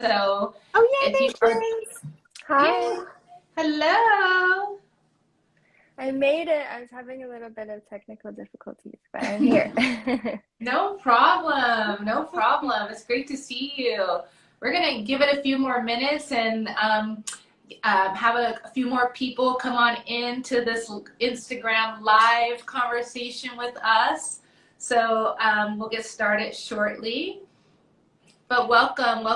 So Oh, yay, if you there are, she is. yeah, Hi, hello. I made it. I was having a little bit of technical difficulties, but I'm here. No problem. No problem. It's great to see you. We're going to give it a few more minutes and have a few more people come on into this Instagram live conversation with us. So we'll get started shortly. But welcome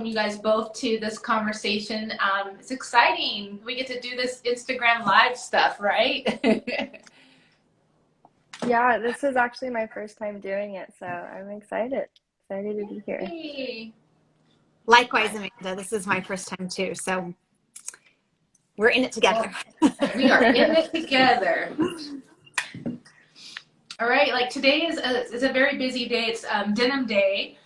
you guys both to this conversation. It's exciting. We get to do this Instagram live stuff, right? Yeah, this is actually my first time doing it, so I'm excited. Excited to be here. Yay. Likewise, Amanda. This is my first time too, so we're in it together. We are in it together. All right, like today is a very busy day. It's Denim Day,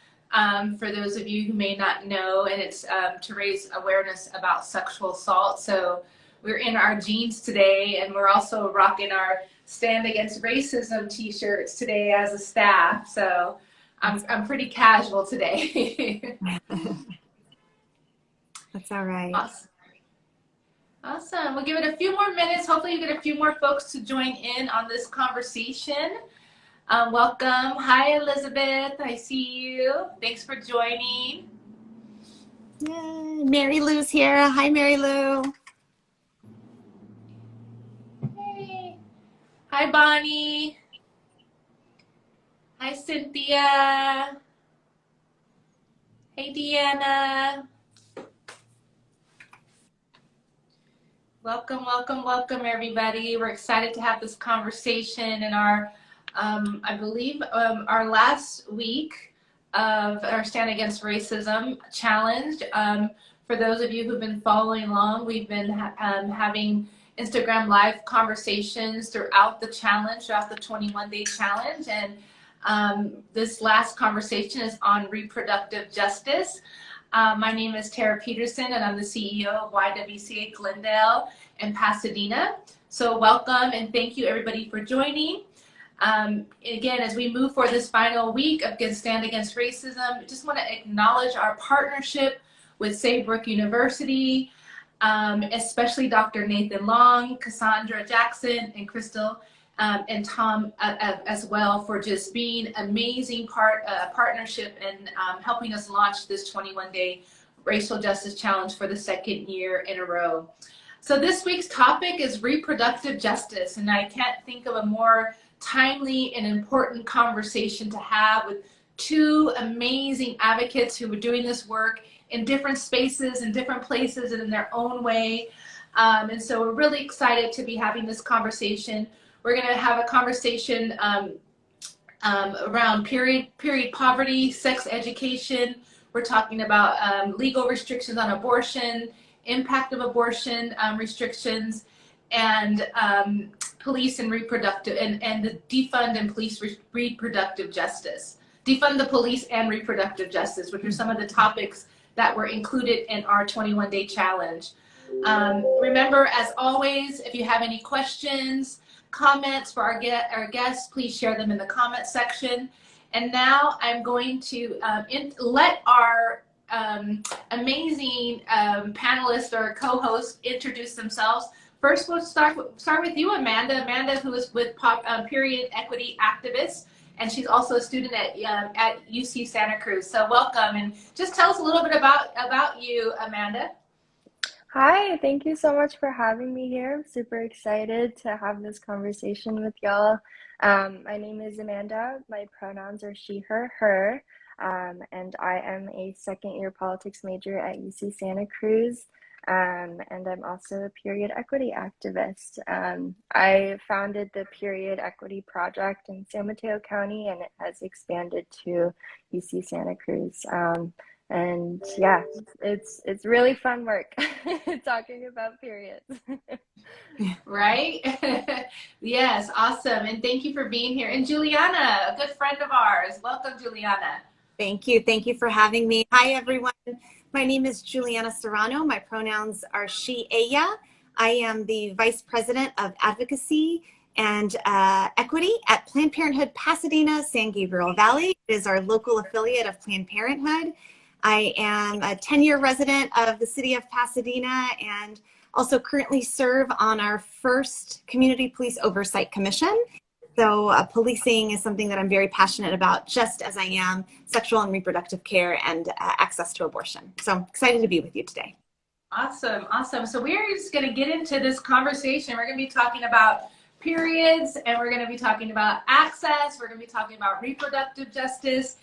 for those of you who may not know, and it's to raise awareness about sexual assault. So we're in our jeans today, and we're also rocking our Stand Against Racism t-shirts today as a staff. So I'm pretty casual today. That's all right. Awesome. Awesome. We'll give it a few more minutes. Hopefully you get a few more folks to join in on this conversation. Welcome. Hi, Elizabeth. I see you. Thanks for joining. Yay. Mary Lou's here. Hi, Mary Lou. Hey. Hi, Bonnie. Hi, Cynthia. Hey, Deanna. Welcome, everybody. We're excited to have this conversation in our, I believe, our last week of our Stand Against Racism challenge. For those of you who've been following along, we've been having Instagram live conversations throughout the challenge, throughout the 21-day challenge. And this last conversation is on reproductive justice. My name is Tara Peterson, and I'm the CEO of YWCA Glendale and Pasadena. So welcome, and thank you everybody for joining. Again, as we move for this final week of Stand Against Racism, I just want to acknowledge our partnership with Saybrook University, especially Dr. Nathan Long, Cassandra Jackson, and Crystal, and Tom as well, for just being amazing partnership and helping us launch this 21-day racial justice challenge for the second year in a row. So this week's topic is reproductive justice, and I can't think of a more timely and important conversation to have with two amazing advocates who are doing this work in different spaces and different places and in their own way. And so we're really excited to be having this conversation. We're going to have a conversation around period poverty, sex education. We're talking about legal restrictions on abortion, impact of abortion restrictions, and police and reproductive, and the defund and police reproductive justice. Defund the police and reproductive justice, which are some of the topics that were included in our 21-day challenge. Remember, as always, if you have any questions, comments for our guests, please share them in the comment section. And now I'm going to let our amazing panelists or co-hosts introduce themselves. First, we'll start with you, Amanda. Amanda, who is with Period Equity Activists, and she's also a student at UC Santa Cruz. So welcome, and just tell us a little bit about you, Amanda. Hi, thank you so much for having me here. I'm super excited to have this conversation with y'all. My name is Amanda. My pronouns are she, her, and I am a second-year politics major at UC Santa Cruz. And I'm also a period equity activist. I founded the Period Equity Project in San Mateo County, and it has expanded to UC Santa Cruz. And yeah, it's really fun work talking about periods. Right? Yes, awesome. And thank you for being here. And Juliana, a good friend of ours. Welcome, Juliana. Thank you. Thank you for having me. Hi, everyone. My name is Juliana Serrano. My pronouns are she, ella. I am the Vice President of Advocacy and Equity at Planned Parenthood Pasadena, San Gabriel Valley. It is our local affiliate of Planned Parenthood. I am a 10-year resident of the city of Pasadena and also currently serve on our first Community Police Oversight Commission. So policing is something that I'm very passionate about, just as I am sexual and reproductive care and access to abortion. So I'm excited to be with you today. Awesome, awesome. So we're just going to get into this conversation. We're going to be talking about periods, and we're going to be talking about access. We're going to be talking about reproductive justice.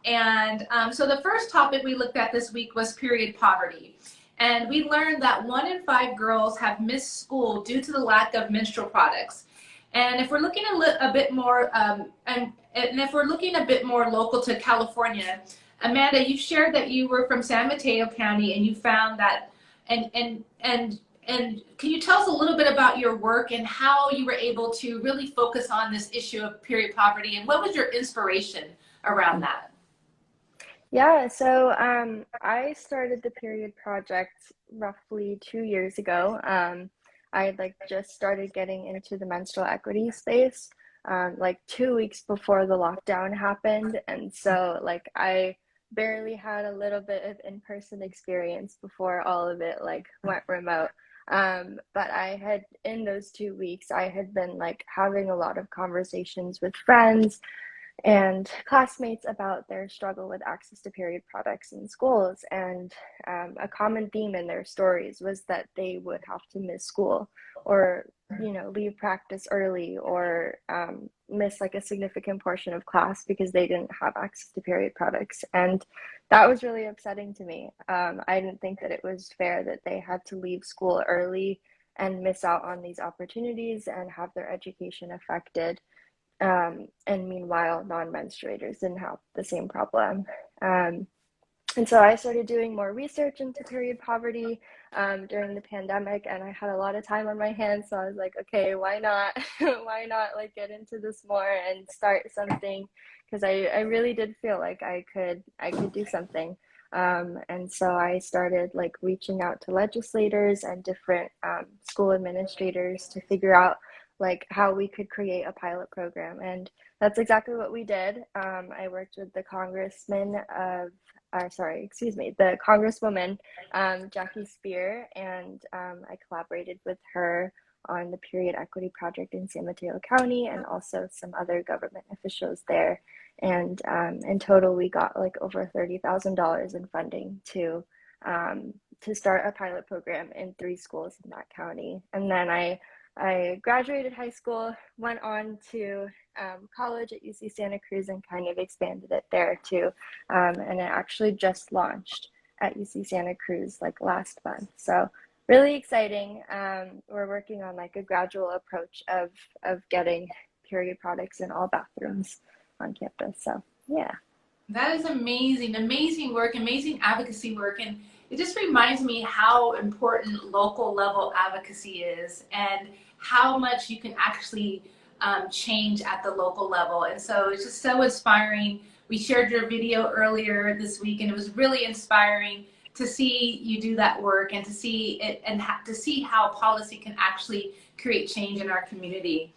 And so the first topic we looked at this week was period poverty. And we learned that 1 in 5 girls have missed school due to the lack of menstrual products. And if we're looking a bit more, and if we're looking a bit more local to California, Amanda, you shared that you were from San Mateo County and you found that, and can you tell us a little bit about your work and how you were able to really focus on this issue of period poverty, and what was your inspiration around that? Yeah, so I started the Period Project roughly 2 years ago. I had just started getting into the menstrual equity space 2 weeks before the lockdown happened, and so I barely had a little bit of in-person experience before all of it went remote. But I had, in those 2 weeks, I had been having a lot of conversations with friends and classmates about their struggle with access to period products in schools. And a common theme in their stories was that they would have to miss school or, leave practice early or miss a significant portion of class because they didn't have access to period products. And that was really upsetting to me. I didn't think that it was fair that they had to leave school early and miss out on these opportunities and have their education affected. And meanwhile, non-menstruators didn't have the same problem. And so I started doing more research into period poverty during the pandemic, and I had a lot of time on my hands. So I was like, okay, why not? Why not get into this more and start something? Because I really did feel like I could do something. And so I started reaching out to legislators and different school administrators to figure out how we could create a pilot program. And that's exactly what we did. I worked with the the Congresswoman, Jackie Spear, and I collaborated with her on the Period Equity Project in San Mateo County and also some other government officials there. And in total, we got over $30,000 in funding to start a pilot program in 3 schools in that county. And then I graduated high school, went on to college at UC Santa Cruz and kind of expanded it there too. And it actually just launched at UC Santa Cruz last month. So really exciting. We're working on a gradual approach of getting period products in all bathrooms on campus. So yeah. That is amazing, amazing work, amazing advocacy work. And it just reminds me how important local level advocacy is and how much you can actually change at the local level. And so it's just so inspiring. We shared your video earlier this week, and it was really inspiring to see you do that work and to see it and to see how policy can actually create change in our community.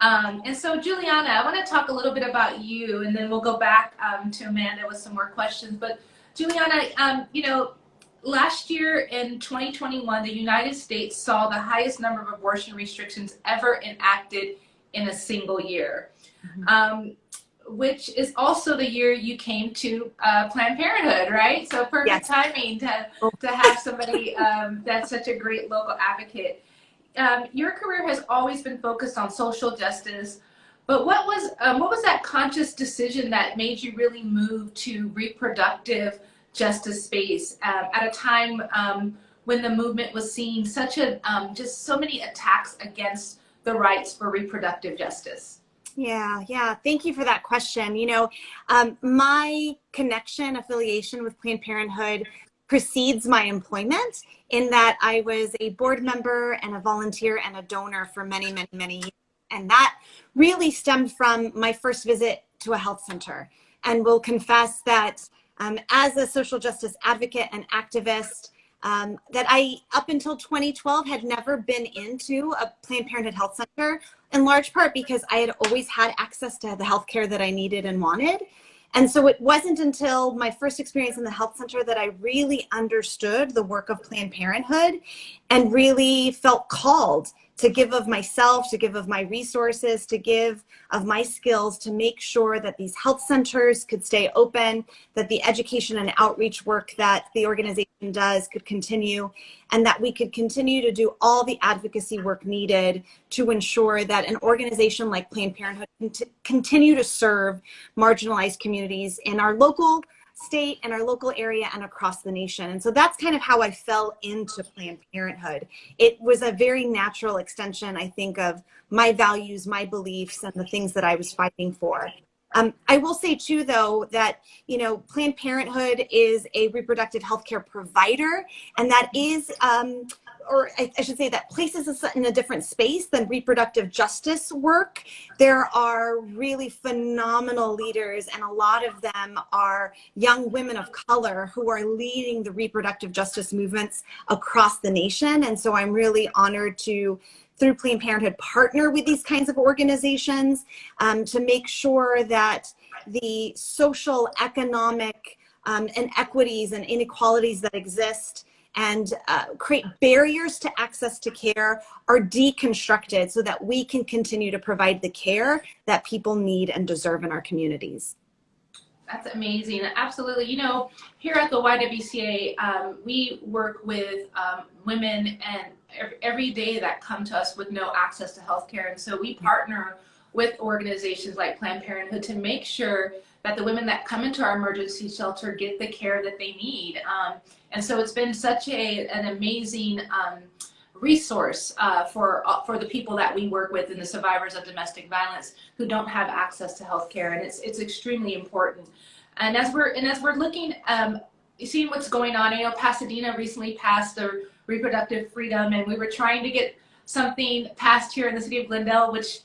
And so, Juliana, I want to talk a little bit about you, and then we'll go back to Amanda with some more questions. But Juliana, last year in 2021, the United States saw the highest number of abortion restrictions ever enacted in a single year, which is also the year you came to Planned Parenthood, right? So perfect timing to have somebody that's such a great local advocate. Your career has always been focused on social justice, but what was that conscious decision that made you really move to reproductive justice space at a time when the movement was seeing such just so many attacks against the rights for reproductive justice? Yeah. Thank you for that question. My affiliation with Planned Parenthood precedes my employment, in that I was a board member and a volunteer and a donor for many, many, many years. And that really stemmed from my first visit to a health center. And will confess that as a social justice advocate and activist, that I, up until 2012, had never been into a Planned Parenthood health center, in large part because I had always had access to the healthcare that I needed and wanted. And so it wasn't until my first experience in the health center that I really understood the work of Planned Parenthood and really felt called to give of myself, to give of my resources, to give of my skills to make sure that these health centers could stay open, that the education and outreach work that the organization does could continue, and that we could continue to do all the advocacy work needed to ensure that an organization like Planned Parenthood can continue to serve marginalized communities in our local state and our local area and across the nation. And so that's kind of how I fell into Planned Parenthood. It was a very natural extension, I think, of my values, my beliefs, and the things that I was fighting for. I will say too, though, that, you know, Planned Parenthood is a reproductive healthcare provider, and that is, or I should say that places us in a different space than reproductive justice work. There are really phenomenal leaders, and a lot of them are young women of color who are leading the reproductive justice movements across the nation. And so I'm really honored to, through Planned Parenthood, partner with these kinds of organizations to make sure that the social, economic inequities and inequalities that exist and create barriers to access to care are deconstructed so that we can continue to provide the care that people need and deserve in our communities. That's amazing. Absolutely. You know, here at the YWCA, we work with women and every day that come to us with no access to healthcare. And so we partner with organizations like Planned Parenthood to make sure that the women that come into our emergency shelter get the care that they need. And so it's been such an amazing resource for the people that we work with and the survivors of domestic violence who don't have access to healthcare, and it's extremely important. And as we're looking, seeing what's going on, you know, Pasadena recently passed the reproductive freedom, and we were trying to get something passed here in the city of Glendale, which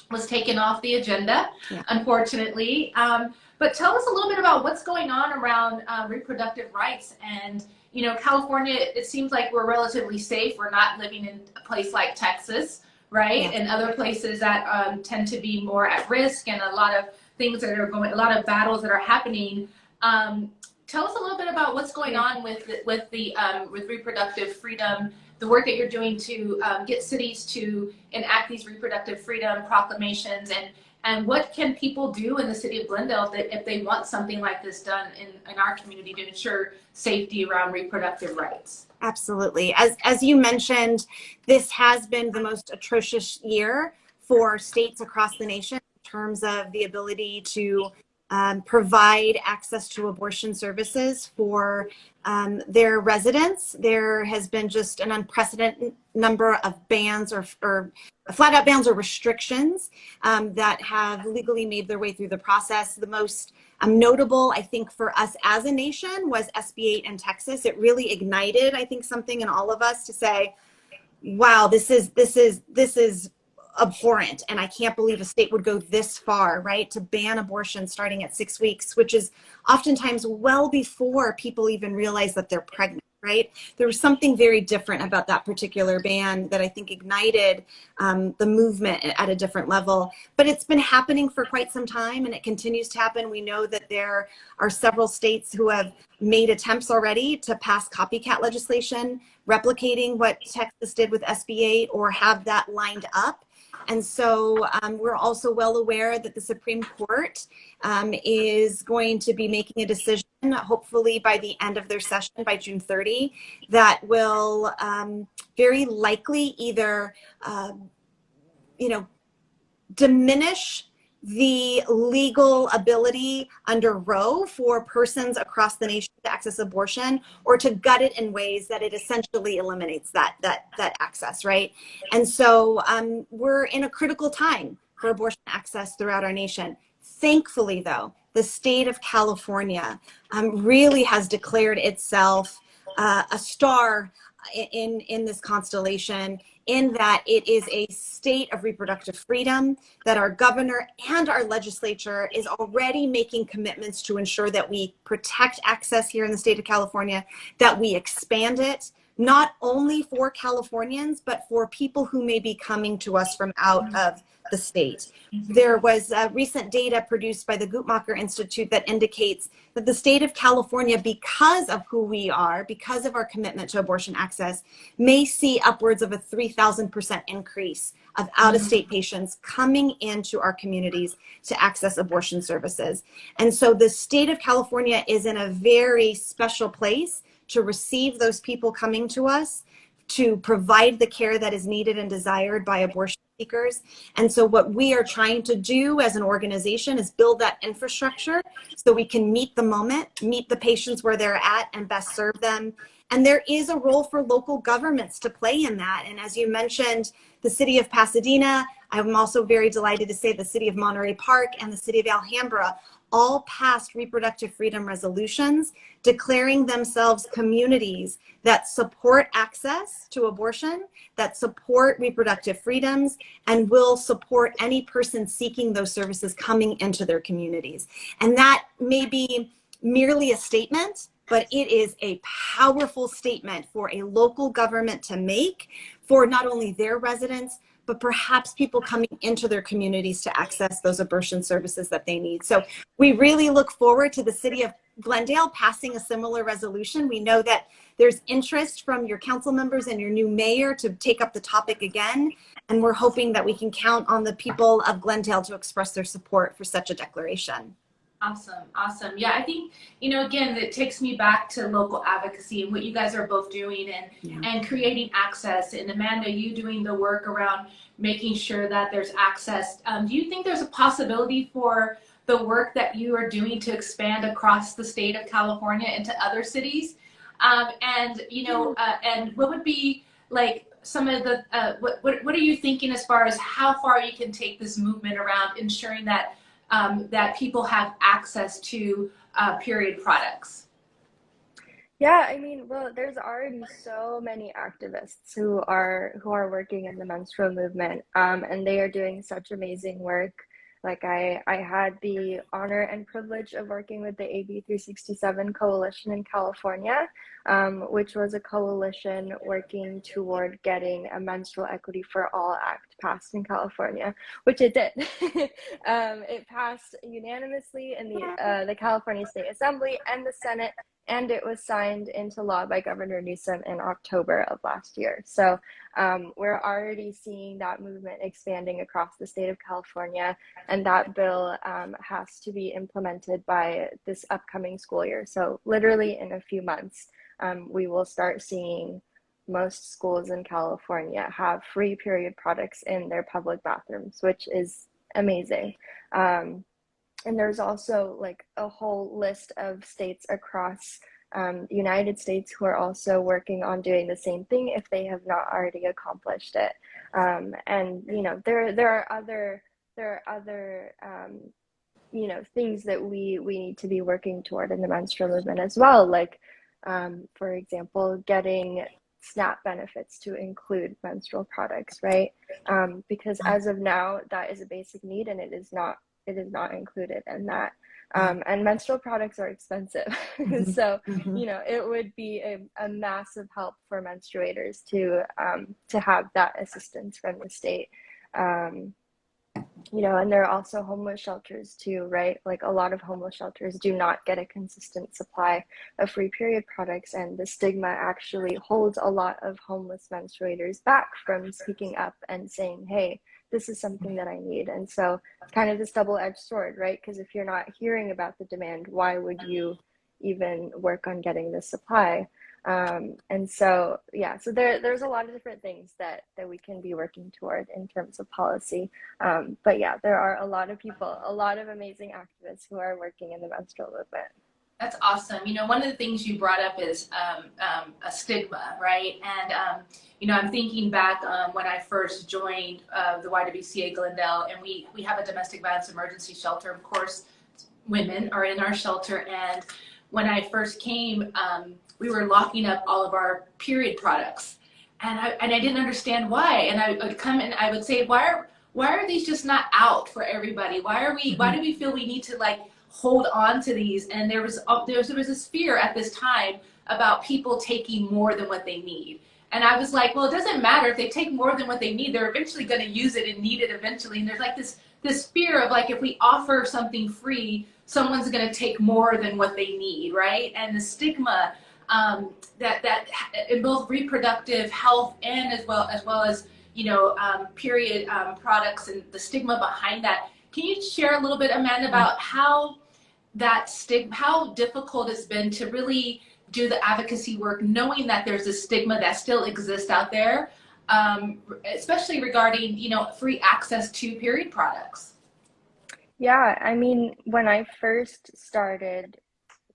was taken off the agenda, unfortunately. But tell us a little bit about what's going on around reproductive rights. And, you know, California, it seems like we're relatively safe. We're not living in a place like Texas, right? And other places that tend to be more at risk, and a lot of things that are going, a lot of battles that are happening. Tell us a little bit about what's going on with reproductive freedom, the work that you're doing to get cities to enact these reproductive freedom proclamations, and what can people do in the city of Glendale if they want something like this done in our community to ensure safety around reproductive rights? Absolutely. As you mentioned, this has been the most atrocious year for states across the nation in terms of the ability to provide access to abortion services for their residents. There has been just an unprecedented number of bans or flat out bans or restrictions that have legally made their way through the process. The most notable, I think, for us as a nation was SB 8 in Texas. It really ignited, I think, something in all of us to say, wow, this is abhorrent, and I can't believe a state would go this far, right, to ban abortion starting at 6 weeks, which is oftentimes well before people even realize that they're pregnant, right? There was something very different about that particular ban that I think ignited the movement at a different level. But it's been happening for quite some time, and it continues to happen. We know that there are several states who have made attempts already to pass copycat legislation replicating what Texas did with SB 8 or have that lined up. And so we're also well aware that the Supreme Court is going to be making a decision, hopefully by the end of their session, by June 30, that will very likely either, diminish the legal ability under Roe for persons across the nation to access abortion, or to gut it in ways that it essentially eliminates that access, right? And so we're in a critical time for abortion access throughout our nation. Thankfully, though, the state of California really has declared itself a star in this constellation, in that it is a state of reproductive freedom, that our governor and our legislature is already making commitments to ensure that we protect access here in the state of California, that we expand it, not only for Californians, but for people who may be coming to us from out of the state. There was recent data produced by the Guttmacher Institute that indicates that the state of California, because of who we are, because of our commitment to abortion access, may see upwards of a 3,000% increase of out-of-state patients coming into our communities to access abortion services. And so the state of California is in a very special place to receive those people coming to us, to provide the care that is needed and desired by abortion seekers. And so what we are trying to do as an organization is build that infrastructure so we can meet the moment, meet the patients where they're at, and best serve them. And there is a role for local governments to play in that. And as you mentioned, the city of Pasadena, I'm also very delighted to say the city of Monterey Park and the city of Alhambra all passed reproductive freedom resolutions declaring themselves communities that support access to abortion, that support reproductive freedoms, and will support any person seeking those services coming into their communities. And that may be merely a statement, but it is a powerful statement for a local government to make for not only their residents, but perhaps people coming into their communities to access those abortion services that they need. So we really look forward to the city of Glendale passing a similar resolution. We know that there's interest from your council members and your new mayor to take up the topic again. And we're hoping that we can count on the people of Glendale to express their support for such a declaration. Awesome. Awesome. Yeah, I think, again, it takes me back to local advocacy and what you guys are both doing and creating access. And Amanda, you doing the work around making sure that there's access. Do you think there's a possibility for the work that you are doing to expand across the state of California into other cities? And what would be like some of the, what are you thinking as far as how far you can take this movement around ensuring that that people have access to period products? Yeah, I mean, well, there's already so many activists who are working in the menstrual movement, and they are doing such amazing work. Like I had the honor and privilege of working with the AB 367 coalition in California, which was a coalition working toward getting a menstrual equity for all act passed in California, which it did. It passed unanimously in the California State Assembly and the Senate, and it was signed into law by Governor Newsom in October of last year. So we're already seeing that movement expanding across the state of California, and that bill has to be implemented by this upcoming school year. So literally in a few months, we will start seeing most schools in California have free period products in their public bathrooms, which is amazing. And there's also like a whole list of states across the United States who are also working on doing the same thing if they have not already accomplished it. And there are other things that we need to be working toward in the menstrual movement as well. Like for example, getting SNAP benefits to include menstrual products, right? Because as of now, that is a basic need, and it is not included in that. And menstrual products are expensive. So, it would be a massive help for menstruators to have that assistance from the state. And there are also homeless shelters too, right? Like a lot of homeless shelters do not get a consistent supply of free period products, and the stigma actually holds a lot of homeless menstruators back from speaking up and saying, hey, this is something that I need. And so it's kind of this double-edged sword, right? Because if you're not hearing about the demand, why would you even work on getting the supply? And so, yeah, so there's a lot of different things that we can be working toward in terms of policy. But yeah, there are a lot of people, a lot of amazing activists who are working in the menstrual movement. That's awesome. One of the things you brought up is a stigma, right? And, I'm thinking back when I first joined the YWCA Glendale, and we have a domestic violence emergency shelter. Of course, women are in our shelter. And when I first came, we were locking up all of our period products. And I didn't understand why. And I would come and I would say, why are these just not out for everybody? Why do we feel we need to like hold on to these? And there was this fear at this time about people taking more than what they need. And I was like, well, it doesn't matter if they take more than what they need, they're eventually going to use it and need it eventually. And there's like this fear of like, if we offer something free, someone's going to take more than what they need, right? And the stigma that in both reproductive health and as well as period products and the stigma behind that. Can you share a little bit, Amanda, about how difficult it's been to really do the advocacy work, knowing that there's a stigma that still exists out there, especially regarding, free access to period products? Yeah, I mean, when I first started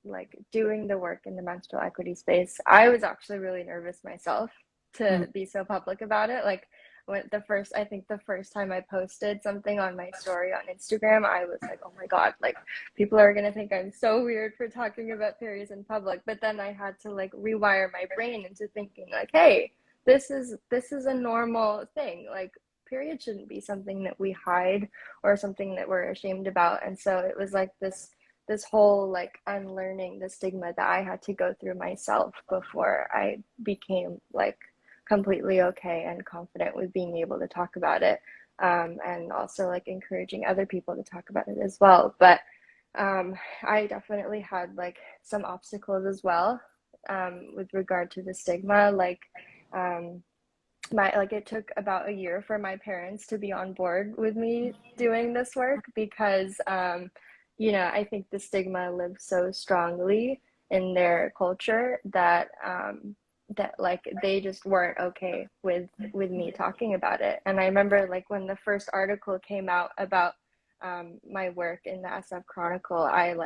like doing the work in the menstrual equity space, I was actually really nervous myself to be so public about it. Like I think the first time I posted something on my story on Instagram, I was like, oh my God, like people are gonna think I'm so weird for talking about periods in public. But then I had to like rewire my brain into thinking like, hey, this is a normal thing. Like period shouldn't be something that we hide or something that we're ashamed about. And so it was like this whole like unlearning the stigma that I had to go through myself before I became like completely okay and confident with being able to talk about it, and also like encouraging other people to talk about it as well. But I definitely had like some obstacles as well, with regard to the stigma. Like it took about a year for my parents to be on board with me doing this work because I think the stigma lives so strongly in their culture that like they just weren't okay with me talking about it. And I remember like when the first article came out about my work in the SF Chronicle, I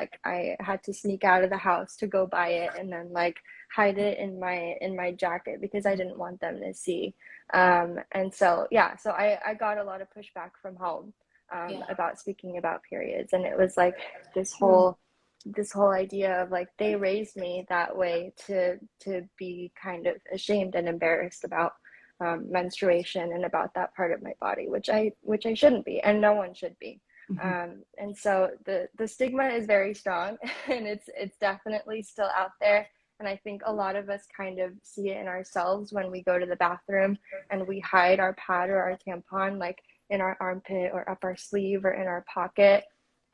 had to sneak out of the house to go buy it and then like hide it in my jacket because I didn't want them to see. And so I got a lot of pushback from home about speaking about periods, and it was like this whole idea of like they raised me that way to be kind of ashamed and embarrassed about menstruation and about that part of my body, which I shouldn't be, and no one should be. And so the stigma is very strong, and it's definitely still out there. And I think a lot of us kind of see it in ourselves when we go to the bathroom and we hide our pad or our tampon like in our armpit or up our sleeve or in our pocket.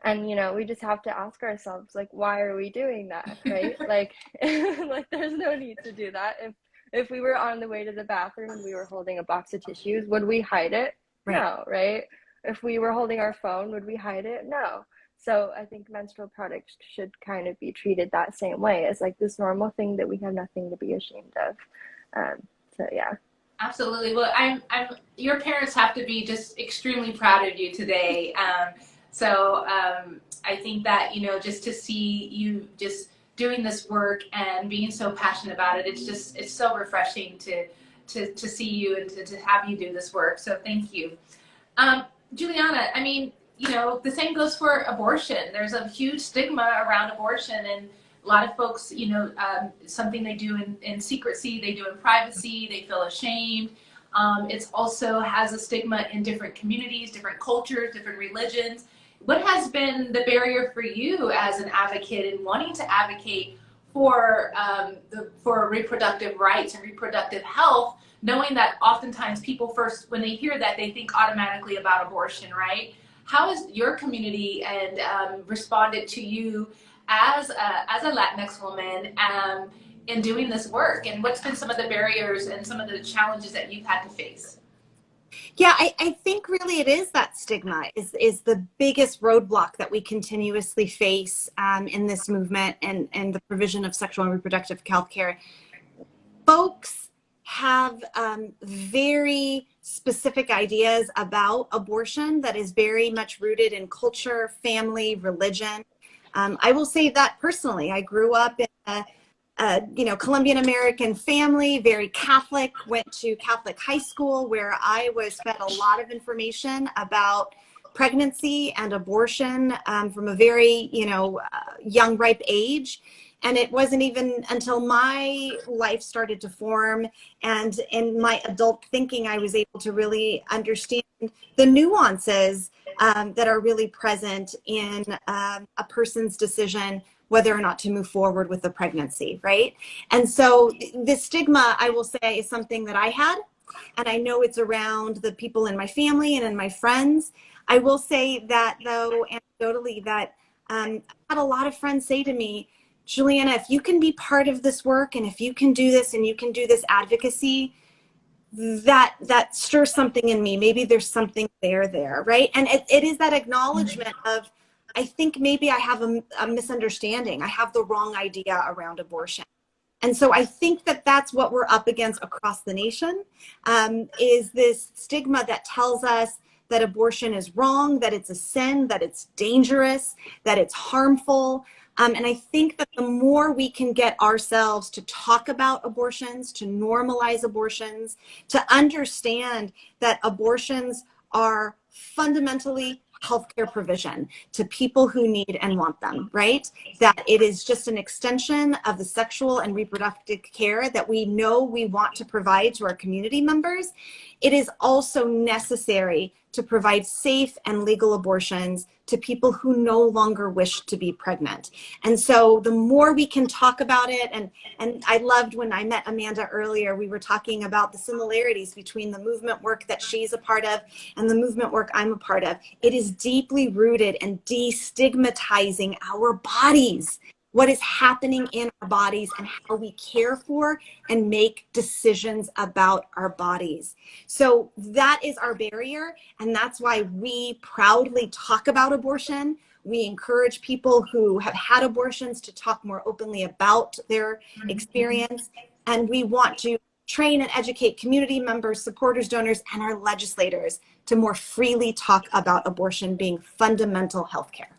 And, we just have to ask ourselves, like, why are we doing that, right? Like, like there's no need to do that. If we were on the way to the bathroom and we were holding a box of tissues, would we hide it? Right. No, right? If we were holding our phone, would we hide it? No. So I think menstrual products should kind of be treated that same way as like this normal thing that we have nothing to be ashamed of. So yeah. Absolutely. Well, your parents have to be just extremely proud of you today. I think that, just to see you just doing this work and being so passionate about it, it's so refreshing to see you and to have you do this work. So thank you. Juliana, I mean, the same goes for abortion. There's a huge stigma around abortion, and a lot of folks, something they do in secrecy, they do in privacy, they feel ashamed. It also has a stigma in different communities, different cultures, different religions. What has been the barrier for you as an advocate in wanting to advocate for reproductive rights and reproductive health, knowing that oftentimes people first, when they hear that, they think automatically about abortion, right? How has your community responded to you as a Latinx woman in doing this work? And what's been some of the barriers and some of the challenges that you've had to face? Yeah, I think really it is that stigma is the biggest roadblock that we continuously face in this movement and the provision of sexual and reproductive health care. Folks have very specific ideas about abortion that is very much rooted in culture, family, religion. I will say that personally, I grew up in a Colombian American family, very Catholic, went to Catholic high school where I was fed a lot of information about pregnancy and abortion from a very, young, ripe age. And it wasn't even until my life started to form and in my adult thinking, I was able to really understand the nuances that are really present in a person's decision whether or not to move forward with the pregnancy, right? And so the stigma, I will say, is something that I had, and I know it's around the people in my family and in my friends. I will say that, though, anecdotally, that I had a lot of friends say to me, Juliana, if you can be part of this work, and if you can do this, and you can do this advocacy, that stirs something in me. Maybe there's something there, right? And it is that acknowledgement of, I think maybe I have a misunderstanding. I have the wrong idea around abortion. And so I think that that's what we're up against across the nation, is this stigma that tells us that abortion is wrong, that it's a sin, that it's dangerous, that it's harmful. And I think that the more we can get ourselves to talk about abortions, to normalize abortions, to understand that abortions are fundamentally healthcare provision to people who need and want them, right? That it is just an extension of the sexual and reproductive care that we know we want to provide to our community members. It is also necessary to provide safe and legal abortions to people who no longer wish to be pregnant. And so the more we can talk about it, and I loved when I met Amanda earlier, we were talking about the similarities between the movement work that she's a part of and the movement work I'm a part of. It is deeply rooted in destigmatizing our bodies, what is happening in our bodies, and how we care for and make decisions about our bodies. So that is our barrier, and that's why we proudly talk about abortion. We encourage people who have had abortions to talk more openly about their experience, and we want to train and educate community members, supporters, donors, and our legislators to more freely talk about abortion being fundamental health care.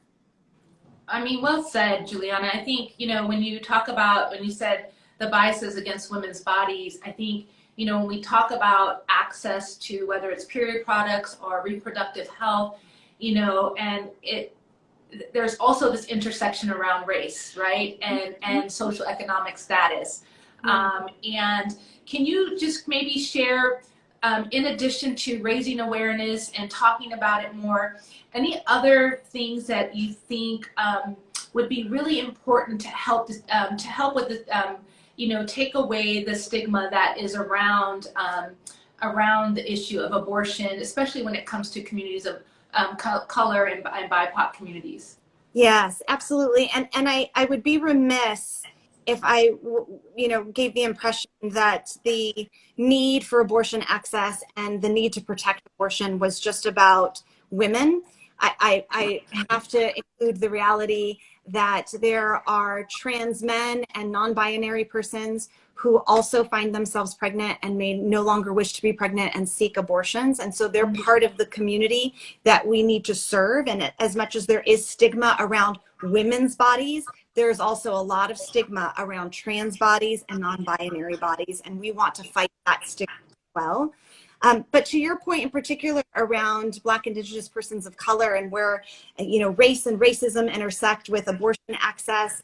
I mean, well said, Juliana. I think, when you talk about, when you said the biases against women's bodies, I think, when we talk about access to whether it's period products or reproductive health, and there's also this intersection around race, right? And social economic status. And can you just maybe share, in addition to raising awareness and talking about it more, any other things that you think would be really important to help with the, take away the stigma that is around the issue of abortion, especially when it comes to communities of color and BIPOC communities? Yes, absolutely. And I would be remiss if I, gave the impression that the need for abortion access and the need to protect abortion was just about women. I have to include the reality that there are trans men and non-binary persons who also find themselves pregnant and may no longer wish to be pregnant and seek abortions. And so they're part of the community that we need to serve. And as much as there is stigma around women's bodies, there's also a lot of stigma around trans bodies and non-binary bodies. And we want to fight that stigma as well. But to your point in particular around Black, Indigenous persons of color and where, race and racism intersect with abortion access,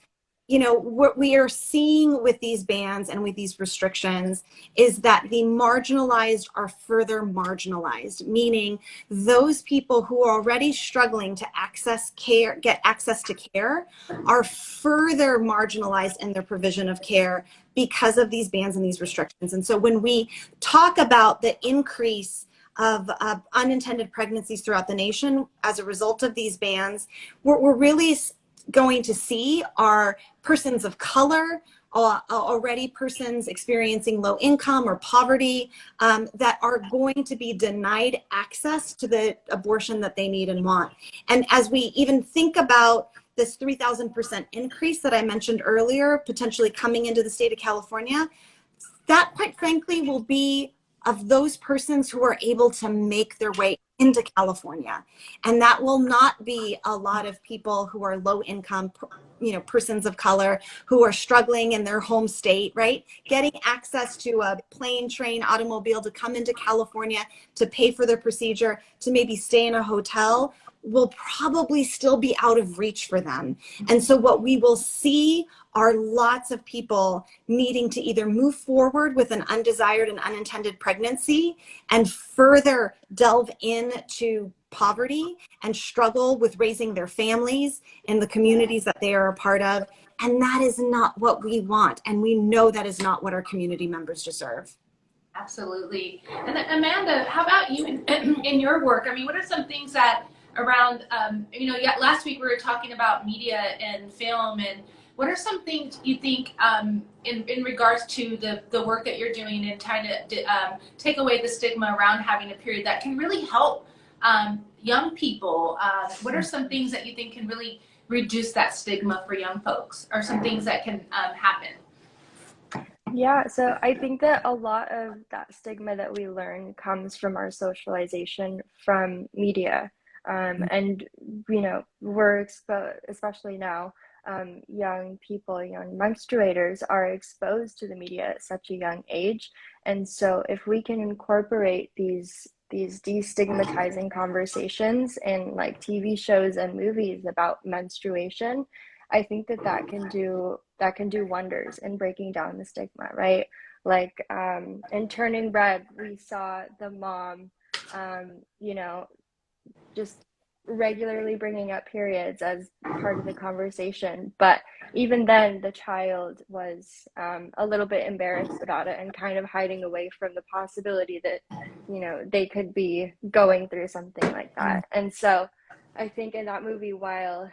what we are seeing with these bans and with these restrictions is that the marginalized are further marginalized, meaning those people who are already struggling to get access to care are further marginalized in their provision of care because of these bans and these restrictions. And so when we talk about the increase of unintended pregnancies throughout the nation as a result of these bans, we're really going to see are persons of color, already persons experiencing low income or poverty, that are going to be denied access to the abortion that they need and want. And as we even think about this 3,000% increase that I mentioned earlier, potentially coming into the state of California, that quite frankly will be of those persons who are able to make their way into California. And that will not be a lot of people who are low income, persons of color who are struggling in their home state, right? Getting access to a plane, train, automobile to come into California to pay for their procedure, to maybe stay in a hotel, will probably still be out of reach for them. And so what we will see are lots of people needing to either move forward with an undesired and unintended pregnancy and further delve into poverty and struggle with raising their families in the communities that they are a part of. And that is not what we want. And we know that is not what our community members deserve. Absolutely. And then, Amanda, how about you in your work? I mean, what are some things that around, last week we were talking about media and film, and what are some things you think in regards to the work that you're doing and trying to take away the stigma around having a period that can really help young people? What are some things that you think can really reduce that stigma for young folks, or some things that can happen? Yeah, so I think that a lot of that stigma that we learn comes from our socialization from media. And, we're exposed, especially now, young people, young menstruators are exposed to the media at such a young age. And so if we can incorporate these destigmatizing conversations in like TV shows and movies about menstruation, I think that can do wonders in breaking down the stigma, right? Like in Turning Red, we saw the mom, just regularly bringing up periods as part of the conversation. But even then, the child was a little bit embarrassed about it and kind of hiding away from the possibility that, they could be going through something like that. And so I think in that movie, while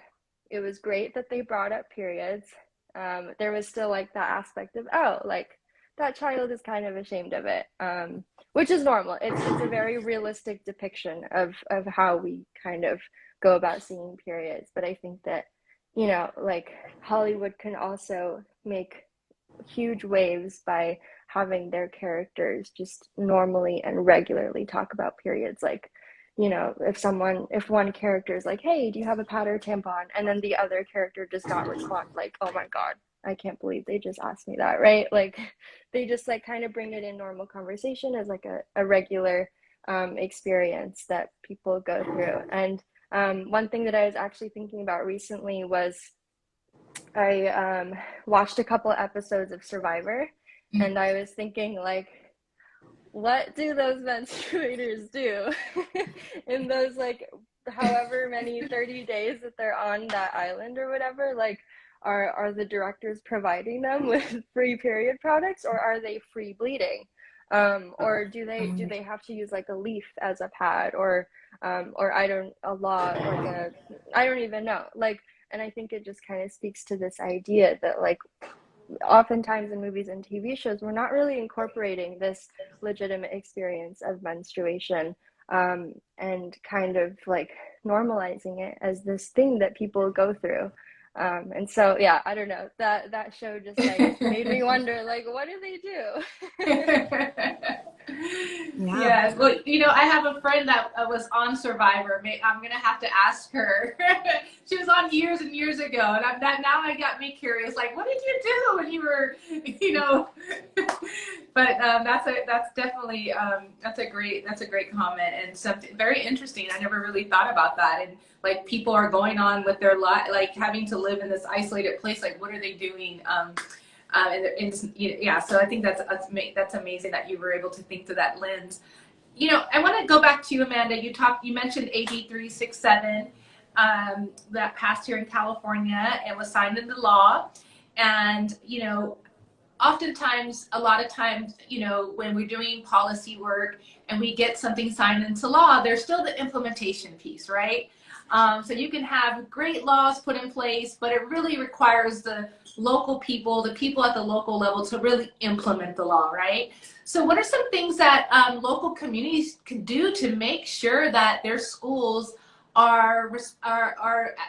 it was great that they brought up periods, there was still like that aspect of, oh, like that child is kind of ashamed of it, which is normal. It's a very realistic depiction of how we kind of go about seeing periods. But I think that, like Hollywood can also make huge waves by having their characters just normally and regularly talk about periods. Like, if one character is like, hey, do you have a pad or tampon? And then the other character does not respond, like, oh my God, I can't believe they just asked me that, right? Like, they just like kind of bring it in normal conversation as like a regular experience that people go through. And one thing that I was actually thinking about recently was I watched a couple episodes of Survivor, and I was thinking, like, what do those menstruators do in those, like, however many 30 days that they're on that island or whatever? Like, are the directors providing them with free period products, or are they free bleeding? Or do they have to use like a leaf as a pad, or I don't even know. Like, and I think it just kind of speaks to this idea that, like, oftentimes in movies and TV shows, we're not really incorporating this legitimate experience of menstruation, and kind of like normalizing it as this thing that people go through. And so, yeah, I don't know, that show just like made me wonder, like, what do they do? Yeah. Yes. Well, I have a friend that was on Survivor. I'm going to have to ask her. She was on years and years ago. And now I got me curious, like, what did you do when you were, but that's definitely, that's a great comment, and something very interesting. I never really thought about that. And like, people are going on with their life, like having to live in this isolated place. Like, what are they doing? So I think that's amazing that you were able to think through that lens. I want to go back to you, Amanda. You mentioned AB 367 that passed here in California and was signed into law. And oftentimes, a lot of times, when we're doing policy work and we get something signed into law, there's still the implementation piece, right? So you can have great laws put in place, but it really requires the local people, the people at the local level, to really implement the law, right? So what are some things that local communities can do to make sure that their schools are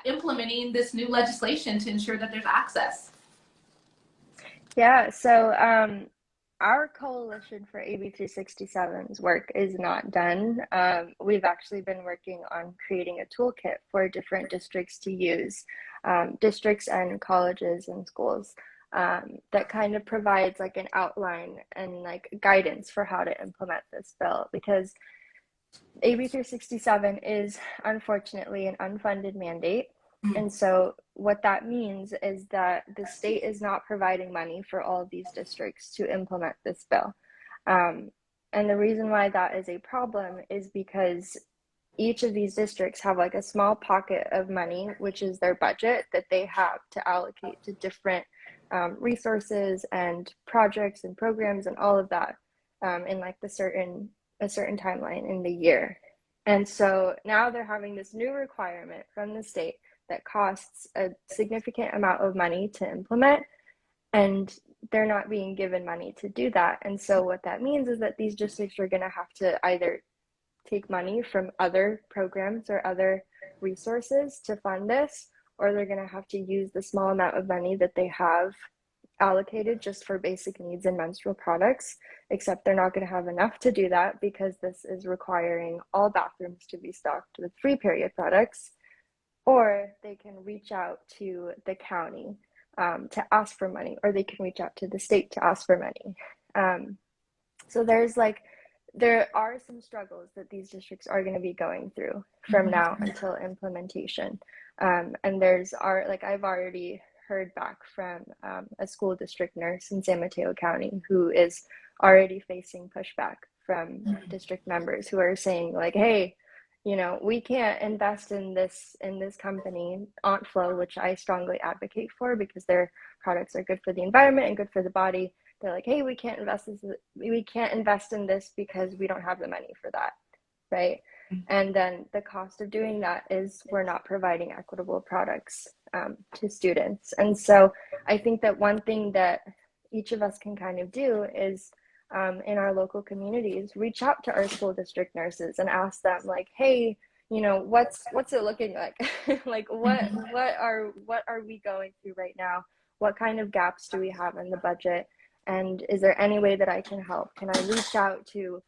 implementing this new legislation to ensure that there's access? Yeah, so our coalition for AB 367's work is not done. We've actually been working on creating a toolkit for different districts to use, districts and colleges and schools, that kind of provides like an outline and like guidance for how to implement this bill, because AB 367 is unfortunately an unfunded mandate. And so what that means is that the state is not providing money for all of these districts to implement this bill. And the reason why that is a problem is because each of these districts have like a small pocket of money, which is their budget that they have to allocate to different resources and projects and programs and all of that in like a certain timeline in the year. And so now they're having this new requirement from the state that costs a significant amount of money to implement, and they're not being given money to do that. And so what that means is that these districts are going to have to either take money from other programs or other resources to fund this, or they're going to have to use the small amount of money that they have allocated just for basic needs and menstrual products, except they're not going to have enough to do that because this is requiring all bathrooms to be stocked with free period products, or they can reach out to the county to ask for money, or they can reach out to the state to ask for money. So there are some struggles that these districts are going to be going through from now until implementation. And I've already heard back from a school district nurse in San Mateo County who is already facing pushback from district members who are saying like, hey, we can't invest in this company, Flow, which I strongly advocate for because their products are good for the environment and good for the body. They're like, hey, we can't invest in this because we don't have the money for that, right? And then the cost of doing that is we're not providing equitable products to students. And so I think that one thing that each of us can kind of do is in our local communities, reach out to our school district nurses and ask them like, hey, what's it looking like? Like what are we going through right now? What kind of gaps do we have in the budget? And is there any way that I can help? Can I reach out to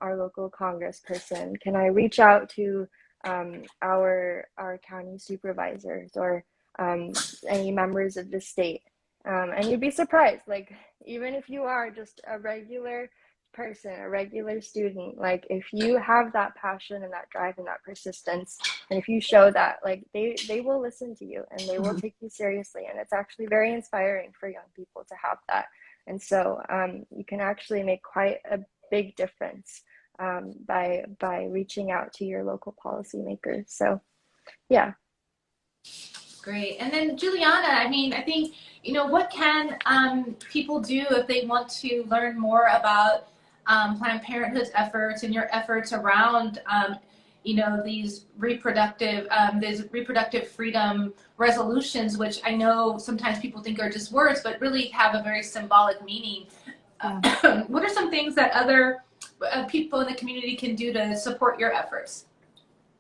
our local congressperson? Can I reach out to our county supervisors or any members of the state? And you'd be surprised, like, even if you are just a regular person, a regular student, like, if you have that passion and that drive and that persistence, and if you show that, like, they will listen to you and they will take you seriously. And it's actually very inspiring for young people to have that. And so you can actually make quite a big difference by reaching out to your local policymakers. So, yeah. Great. And then Juliana, I think, what can people do if they want to learn more about Planned Parenthood's efforts and your efforts around, these reproductive freedom resolutions, which I know sometimes people think are just words, but really have a very symbolic meaning. What are some things that other people in the community can do to support your efforts?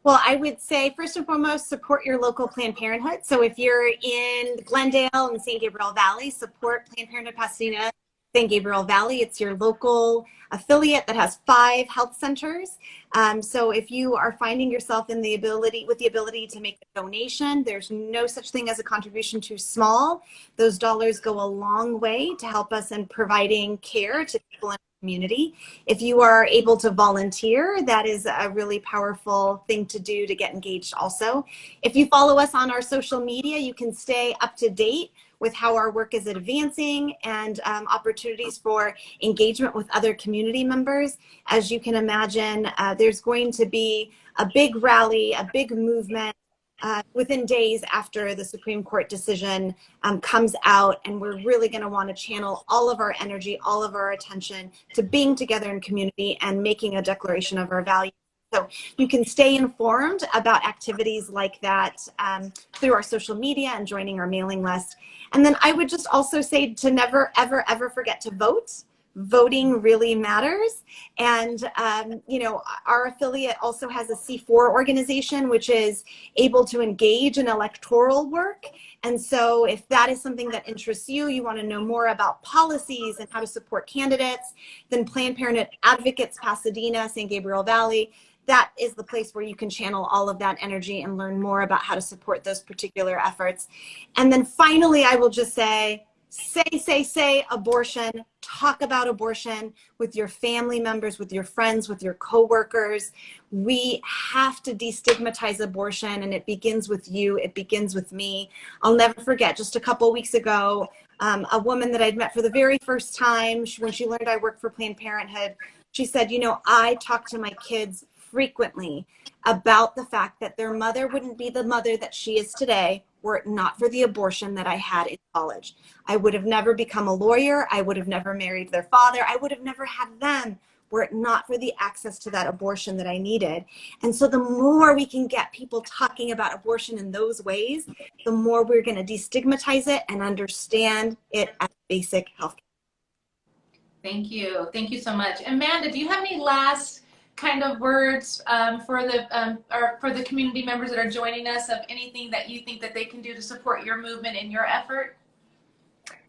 Well, I would say, first and foremost, support your local Planned Parenthood. So if you're in Glendale and San Gabriel Valley, support Planned Parenthood Pasadena, San Gabriel Valley. It's your local affiliate that has 5 health centers. So if you are finding yourself with the ability to make a donation, there's no such thing as a contribution too small. Those dollars go a long way to help us in providing care to people in community. If you are able to volunteer, that is a really powerful thing to do to get engaged also. If you follow us on our social media, you can stay up to date with how our work is advancing and opportunities for engagement with other community members. As you can imagine, there's going to be a big rally, a big movement within days after the Supreme Court decision comes out, and we're really going to want to channel all of our energy, all of our attention to being together in community and making a declaration of our values. So you can stay informed about activities like that through our social media and joining our mailing list. And then I would just also say to never, ever, ever forget to vote. Voting really matters. And, our affiliate also has a C4 organization, which is able to engage in electoral work. And so if that is something that interests you, you want to know more about policies and how to support candidates, then Planned Parenthood Advocates Pasadena, San Gabriel Valley, that is the place where you can channel all of that energy and learn more about how to support those particular efforts. And then finally, I will just say abortion. Talk about abortion with your family members, with your friends, with your coworkers. We have to destigmatize abortion, and it begins with you. It begins with me. I'll never forget, just a couple weeks ago, a woman that I'd met for the very first time, when she learned I worked for Planned Parenthood, she said, I talk to my kids frequently about the fact that their mother wouldn't be the mother that she is today were it not for the abortion that I had in college. I would have never become a lawyer. I would have never married their father. I would have never had them were it not for the access to that abortion that I needed. And so the more we can get people talking about abortion in those ways, the more we're going to destigmatize it and understand it as basic health. Thank you. Thank you so much. Amanda, do you have any last kind of words for the community members that are joining us, of anything that you think that they can do to support your movement and your effort?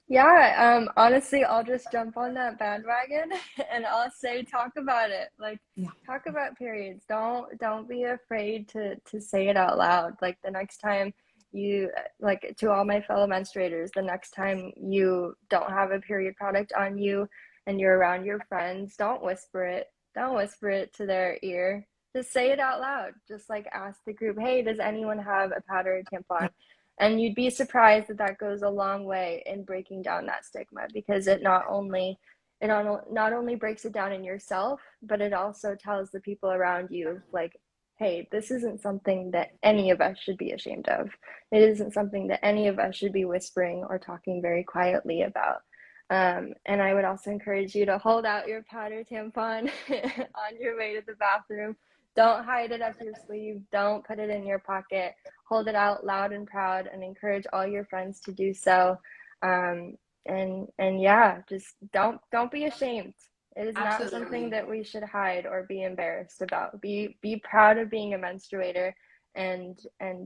Yeah, honestly, I'll just jump on that bandwagon and I'll say talk about it. Like, talk about periods. Don't be afraid to say it out loud. Like, the next time you, like, to all my fellow menstruators, the next time you don't have a period product on you and you're around your friends, don't whisper it. Don't whisper it to their ear. Just say it out loud. Just like ask the group, hey, does anyone have a pad or a tampon? And you'd be surprised that that goes a long way in breaking down that stigma, because it not only breaks it down in yourself, but it also tells the people around you, like, hey, this isn't something that any of us should be ashamed of. It isn't something that any of us should be whispering or talking very quietly about. And I would also encourage you to hold out your pad or tampon on your way to the bathroom. Don't hide it up your sleeve. Don't put it in your pocket. Hold it out loud and proud, and encourage all your friends to do so. And yeah, just don't be ashamed. It is not something that we should hide or be embarrassed about. Be proud of being a menstruator, and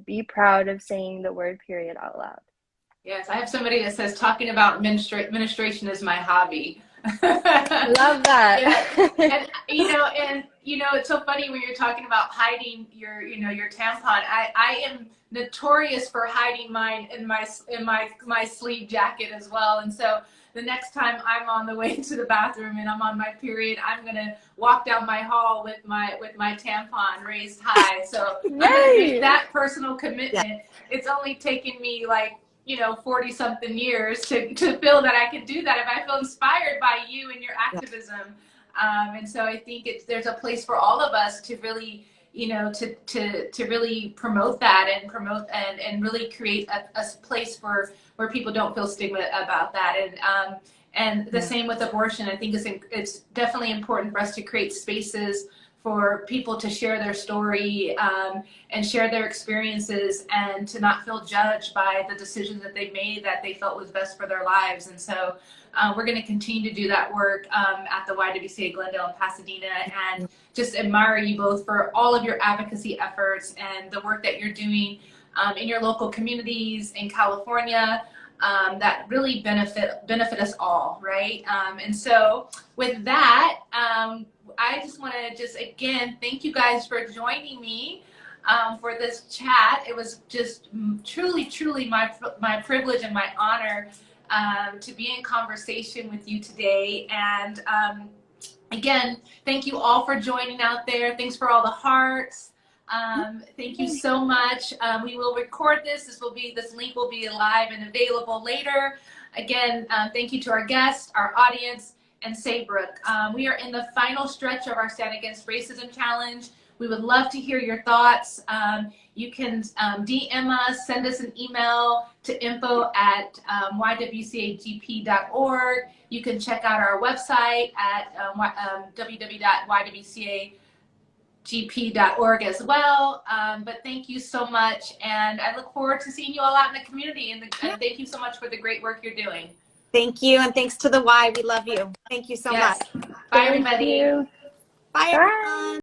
be proud of saying the word period out loud. Yes, I have somebody that says talking about menstruation is my hobby. Love that. Yeah. And it's so funny when you're talking about hiding your tampon. I am notorious for hiding mine in my sleeve jacket as well. And so the next time I'm on the way to the bathroom and I'm on my period, I'm gonna walk down my hall with my tampon raised high. So I'm gonna make that personal commitment. Yeah. It's only taken me 40 something years to feel that I can do that if I feel inspired by you and your activism. And so I think there's a place for all of us to really, to really promote that and really create a place where people don't feel stigma about that. And the same with abortion. I think it's definitely important for us to create spaces for people to share their story and share their experiences, and to not feel judged by the decisions that they made that they felt was best for their lives. And so we're going to continue to do that work at the YWCA Glendale and Pasadena, and just admire you both for all of your advocacy efforts and the work that you're doing in your local communities in California that really benefit us all, right? And so with that, I just want to again thank you guys for joining me for this chat. It was just truly my privilege and my honor to be in conversation with you today. And again, thank you all for joining out there. Thanks for all the hearts. Thank you so much. We will record this. This link will be live and available later. Again, thank you to our guests, our audience, and Saybrook. We are in the final stretch of our Stand Against Racism Challenge. We would love to hear your thoughts. You can DM us, send us an email to info@ywcagp.org. You can check out our website at www.ywcagp.org as well. But thank you so much, and I look forward to seeing you all out in the community. And thank you so much for the great work you're doing. Thank you, and thanks to the Y. We love you. Thank you so much. Bye, everybody. Bye, everyone.